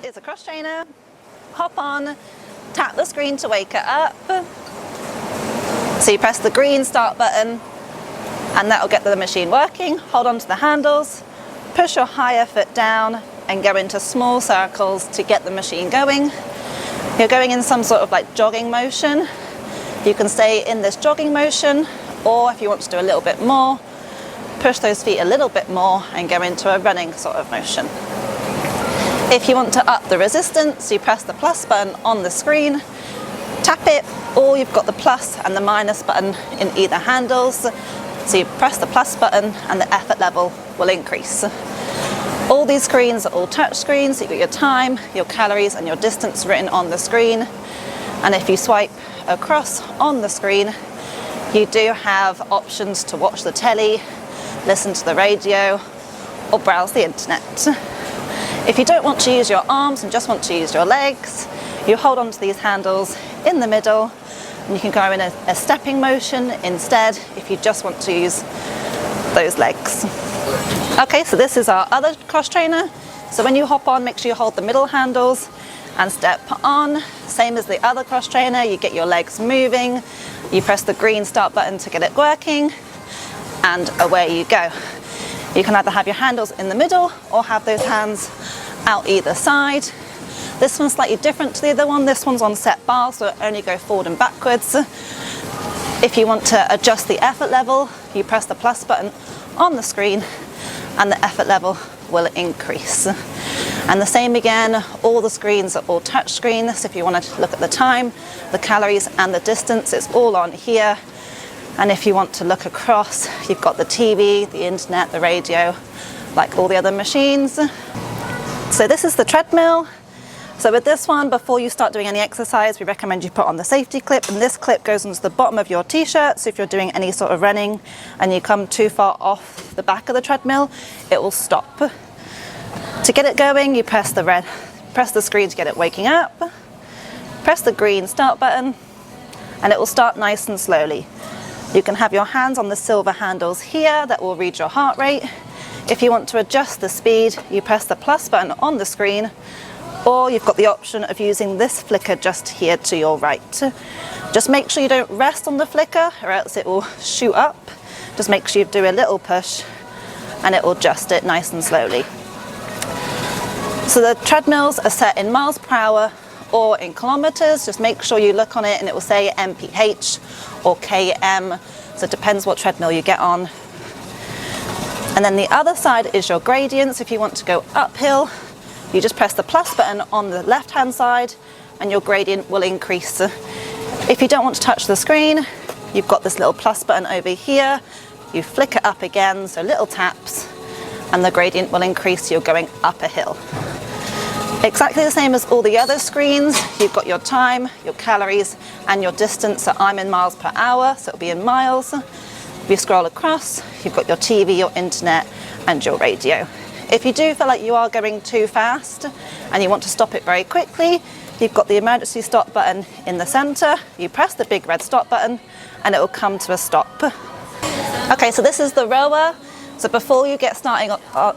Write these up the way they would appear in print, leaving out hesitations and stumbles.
is a cross trainer. Hop on, tap the screen to wake it up. So you press the green start button and that will get the machine working. Hold on to the handles, push your higher foot down and go into small circles to get the machine going. You're going in some sort of like jogging motion. You can stay in this jogging motion, or if you want to do a little bit more, push those feet a little bit more and go into a running sort of motion. If you want to up the resistance, you press the plus button on the screen, tap it, or you've got the plus and the minus button in either handles. So you press the plus button and the effort level will increase. All these screens are all touch screens, so you've got your time, your calories and your distance written on the screen. And if you swipe across on the screen, you do have options to watch the telly, listen to the radio, or browse the internet. If you don't want to use your arms and just want to use your legs, you hold on to these handles in the middle and you can go in a stepping motion instead if you just want to use those legs. Okay, so this is our other cross trainer. So when you hop on, make sure you hold the middle handles and step on. Same as the other cross trainer, you get your legs moving, you press the green start button to get it working, and away you go. You can either have your handles in the middle or have those hands out either side. This one's slightly different to the other one. This one's on set bars, so it only go forward and backwards. If you want to adjust the effort level, you press the plus button on the screen and the effort level will increase. And the same again, all the screens are all touch screens. So if you want to look at the time, the calories and the distance, it's all on here. And if you want to look across, you've got the TV, the internet, the radio, like all the other machines. So this is the treadmill. So with this one, before you start doing any exercise, we recommend you put on the safety clip, and this clip goes into the bottom of your t-shirt. So if you're doing any sort of running and you come too far off the back of the treadmill, it will stop. To get it going, you press the screen to get it waking up, press the green start button, and it will start nice and slowly. You can have your hands on the silver handles here that will read your heart rate. If you want to adjust the speed, you press the plus button on the screen, or you've got the option of using this flicker just here to your right. Just make sure you don't rest on the flicker or else it will shoot up. Just make sure you do a little push and it will adjust it nice and slowly. So the treadmills are set in miles per hour or in kilometers. Just make sure you look on it and it will say mph or km. So it depends what treadmill you get on. And then the other side is your gradients. If you want to go uphill, you just press the plus button on the left hand side and your gradient will increase. If you don't want to touch the screen, you've got this little plus button over here. You flick it up again, so little taps, and the gradient will increase, you're going up a hill. Exactly the same as all the other screens. You've got your time, your calories, and your distance. So I'm in miles per hour, so it'll be in miles. If you scroll across, you've got your TV, your internet, and your radio. If you do feel like you are going too fast and you want to stop it very quickly, you've got the emergency stop button in the center. You press the big red stop button and it will come to a stop. Okay, so this is the rower. So before you get starting, so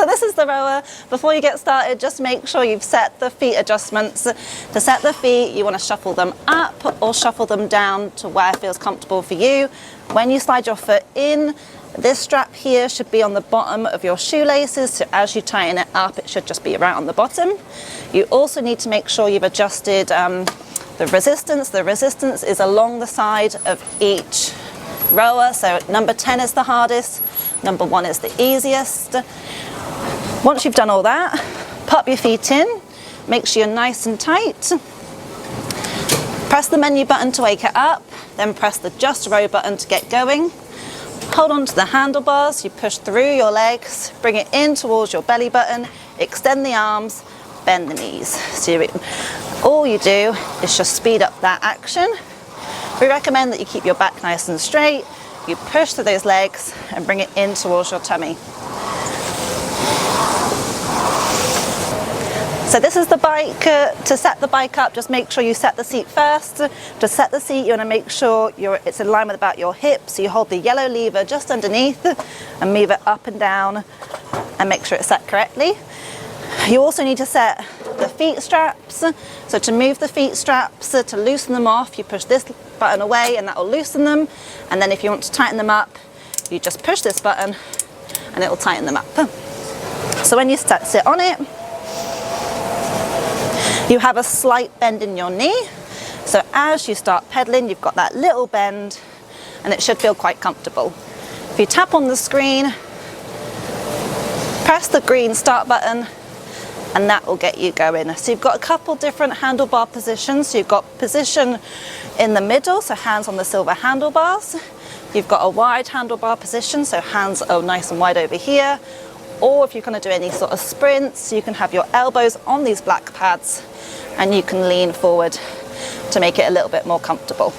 this is the rower. Before you get started, just make sure you've set the feet adjustments. To set the feet, you want to shuffle them up or shuffle them down to where it feels comfortable for you. When you slide your foot in, this strap here should be on the bottom of your shoelaces, so as you tighten it up, it should just be right on the bottom. You also need to make sure you've adjusted the resistance. The resistance is along the side of each rower, so number 10 is the hardest, number 1 is the easiest. Once you've done all that, pop your feet in, make sure you're nice and tight. Press the menu button to wake it up, then press the just row button to get going. Hold on to the handlebars, you push through your legs, bring it in towards your belly button, extend the arms, bend the knees. So all you do is just speed up that action. We recommend that you keep your back nice and straight, you push through those legs and bring it in towards your tummy. So this is the bike. To set the bike up, just make sure you set the seat first. To set the seat, you want to make sure it's in line with about your hips. So you hold the yellow lever just underneath and move it up and down and make sure it's set correctly. You also need to set the feet straps. So to move the feet straps, to loosen them off, you push this button away and that will loosen them. And then if you want to tighten them up, you just push this button and it will tighten them up. So when you sit on it, you have a slight bend in your knee. So as you start pedaling, you've got that little bend and it should feel quite comfortable. If you tap on the screen, press the green start button, and that will get you going. So you've got a couple different handlebar positions. So you've got position in the middle, so hands on the silver handlebars. You've got a wide handlebar position, so hands are nice and wide over here. Or if you're going to do any sort of sprints, you can have your elbows on these black pads and you can lean forward to make it a little bit more comfortable.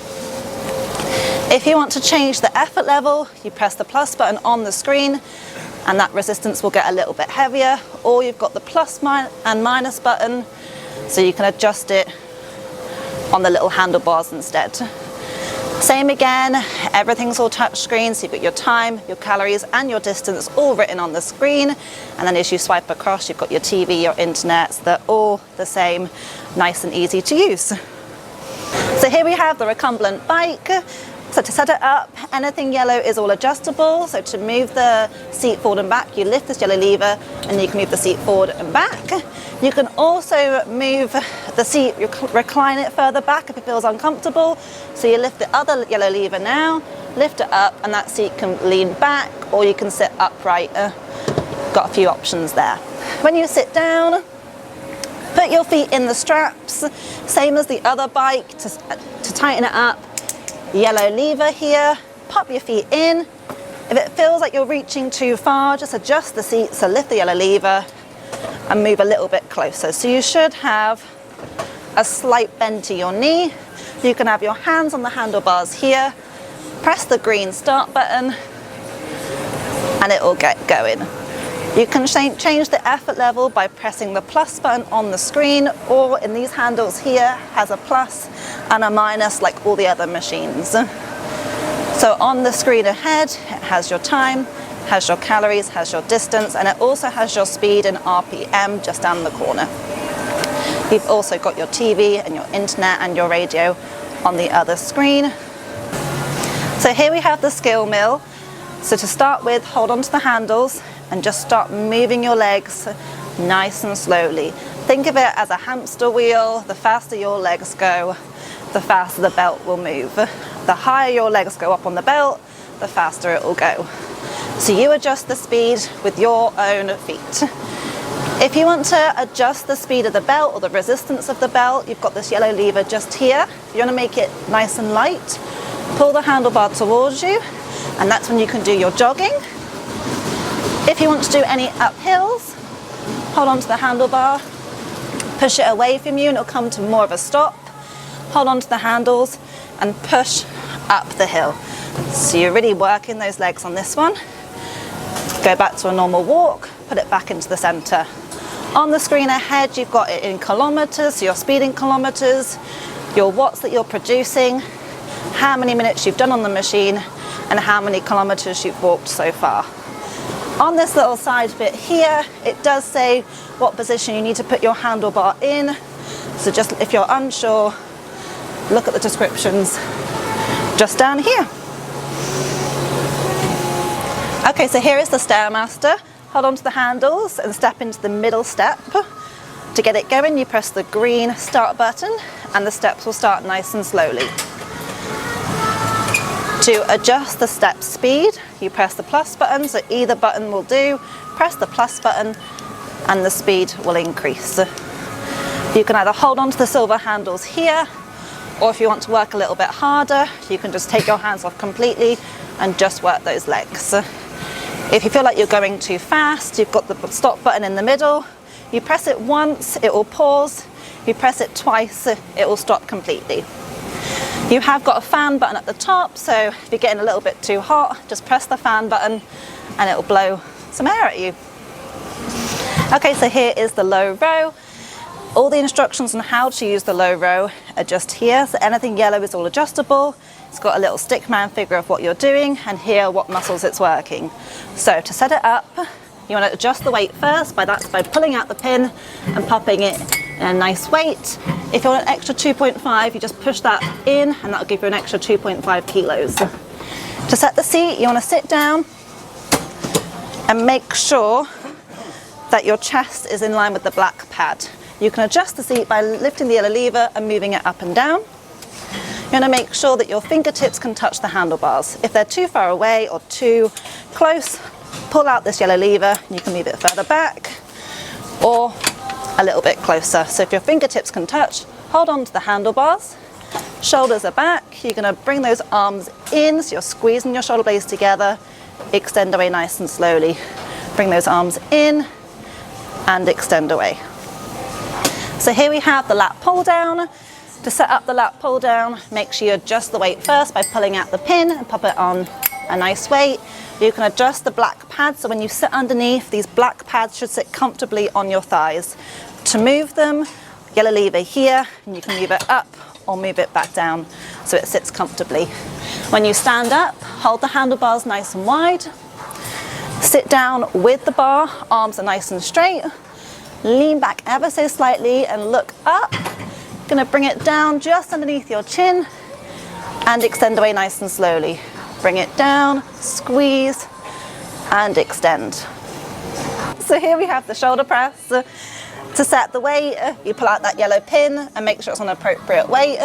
If you want to change the effort level, you press the plus button on the screen and that resistance will get a little bit heavier, or you've got the plus and minus button, so you can adjust it on the little handlebars instead. Same again, everything's all touch screen, so you've got your time, your calories and your distance all written on the screen, and then as you swipe across you've got your TV, your internet, so they're all the same, nice and easy to use. So here we have the recumbent bike. So to set it up, anything yellow is all adjustable. So to move the seat forward and back, you lift this yellow lever and you can move the seat forward and back. You can also move the seat, you recline it further back if it feels uncomfortable. So you lift the other yellow lever now, lift it up, and that seat can lean back, or you can sit upright. Got a few options there. When you sit down, put your feet in the straps, same as the other bike. To tighten it up, yellow lever here, pop your feet in. If it feels like you're reaching too far, just adjust the seat, so lift the yellow lever and move a little bit closer. So you should have a slight bend to your knee. You can have your hands on the handlebars here, press the green start button and it will get going. You can change the effort level by pressing the plus button on the screen, or in these handles here has a plus and a minus like all the other machines. So on the screen ahead, it has your time, has your calories, has your distance, and it also has your speed and RPM just down the corner. You've also got your TV and your internet and your radio on the other screen. So here we have the Skillmill. So to start with, hold on to the handles and just start moving your legs nice and slowly. Think of it as a hamster wheel. The faster your legs go, the faster the belt will move. The higher your legs go up on the belt, the faster it will go. So you adjust the speed with your own feet. If you want to adjust the speed of the belt or the resistance of the belt, you've got this yellow lever just here. If you want to make it nice and light, pull the handlebar towards you, and that's when you can do your jogging. If you want to do any uphills, hold on to the handlebar, push it away from you and it'll come to more of a stop. Hold on to the handles and push up the hill. So you're really working those legs on this one. Go back to a normal walk, put it back into the center. On the screen ahead, you've got it in kilometers, so your speed in kilometers, your watts that you're producing, how many minutes you've done on the machine, and how many kilometers you've walked so far. On this little side bit here, it does say what position you need to put your handlebar in. So just if you're unsure, look at the descriptions just down here. Okay, so here is the Stairmaster. Hold on to the handles and step into the middle step. To get it going, you press the green start button and the steps will start nice and slowly. To adjust the step speed, you press the plus button, so either button will do. Press the plus button and the speed will increase. You can either hold on to the silver handles here, or if you want to work a little bit harder, you can just take your hands off completely and just work those legs. If you feel like you're going too fast, you've got the stop button in the middle. You press it once, it will pause. You press it twice, it will stop completely. You have got a fan button at the top, so if you're getting a little bit too hot, just press the fan button and it will blow some air at you. Okay, so here is the low row. All the instructions on how to use the low row are just here. So anything yellow is all adjustable. It's got a little stick man figure of what you're doing, and here what muscles it's working. So to set it up, You want to adjust the weight first, by pulling out the pin and popping it in a nice weight. If you want an extra 2.5, you just push that in and that'll give you an extra 2.5 kilos. To set the seat, you want to sit down and make sure that your chest is in line with the black pad. You can adjust the seat by lifting the yellow lever and moving it up and down. You want to make sure that your fingertips can touch the handlebars. If they're too far away or too close, pull out this yellow lever and you can move it further back or a little bit closer. So if your fingertips can touch, hold on to the handlebars. Shoulders are back. You're going to bring those arms in so you're squeezing your shoulder blades together. Extend away nice and slowly. Bring those arms in and extend away. So here we have the lat pull down. To set up the lat pull down, make sure you adjust the weight first by pulling out the pin and pop it on a nice weight. You can adjust the black pads, so when you sit underneath, these black pads should sit comfortably on your thighs. To move them, yellow lever here, and you can move it up or move it back down so it sits comfortably. When you stand up, hold the handlebars nice and wide. Sit down with the bar, arms are nice and straight. Lean back ever so slightly and look up. Going to bring it down just underneath your chin and extend away nice and slowly. Bring it down, squeeze and extend. So here we have the shoulder press. To set the weight, you pull out that yellow pin and make sure it's on an appropriate weight.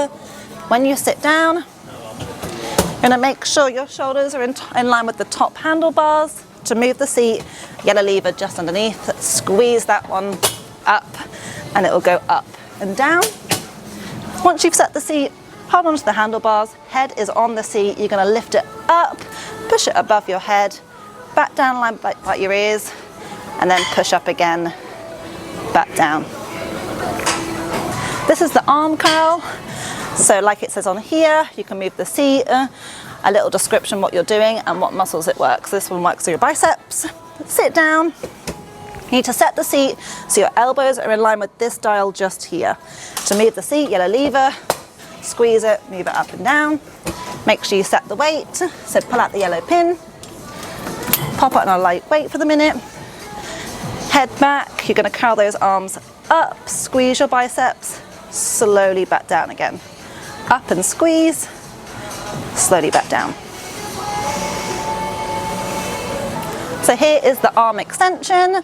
When you sit down, you're going to make sure your shoulders are in line with the top handlebars. To move the seat, yellow lever just underneath, squeeze that one up and it will go up and down. Once you've set the seat, hold on to the handlebars, head is on the seat, you're going to lift it up, push it above your head, back down line by your ears, and then push up again, back down. This is the arm curl. So like it says on here, you can move the seat, a little description what you're doing and what muscles it works. This one works for your biceps. Sit down. You need to set the seat so your elbows are in line with this dial just here. To move the seat, yellow lever, squeeze it, move it up and down. Make sure you set the weight. So pull out the yellow pin, pop it on a light weight for the minute. Head back, you're going to curl those arms up, squeeze your biceps, slowly back down again. Up and squeeze, slowly back down. So here is the arm extension.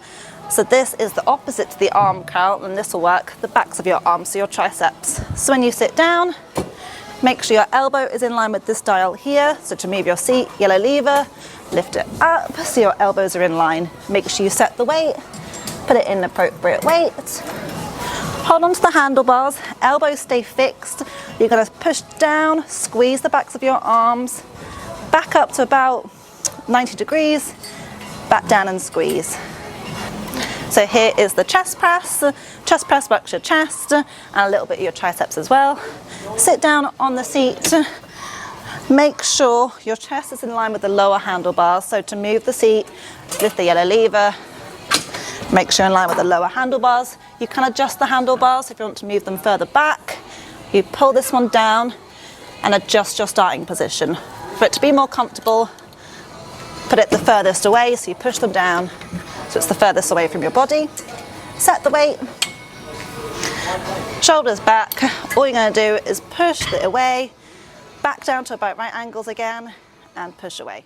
So this is the opposite to the arm curl, and this will work the backs of your arms, so your triceps. So when you sit down, make sure your elbow is in line with this dial here. So to move your seat, yellow lever, lift it up so your elbows are in line. Make sure you set the weight, put it in an appropriate weight. Hold on to the handlebars, elbows stay fixed. You're going to push down, squeeze the backs of your arms, back up to about 90 degrees, back down and squeeze. So here is the chest press. Chest press works your chest and a little bit of your triceps as well. Sit down on the seat. Make sure your chest is in line with the lower handlebars. So to move the seat, lift the yellow lever. Make sure you're in line with the lower handlebars. You can adjust the handlebars if you want to move them further back. You pull this one down and adjust your starting position. For it to be more comfortable, put it the furthest away, so you push them down so it's the furthest away from your body. Set the weight, shoulders back. All you're going to do is push it away, back down to about right angles again and push away.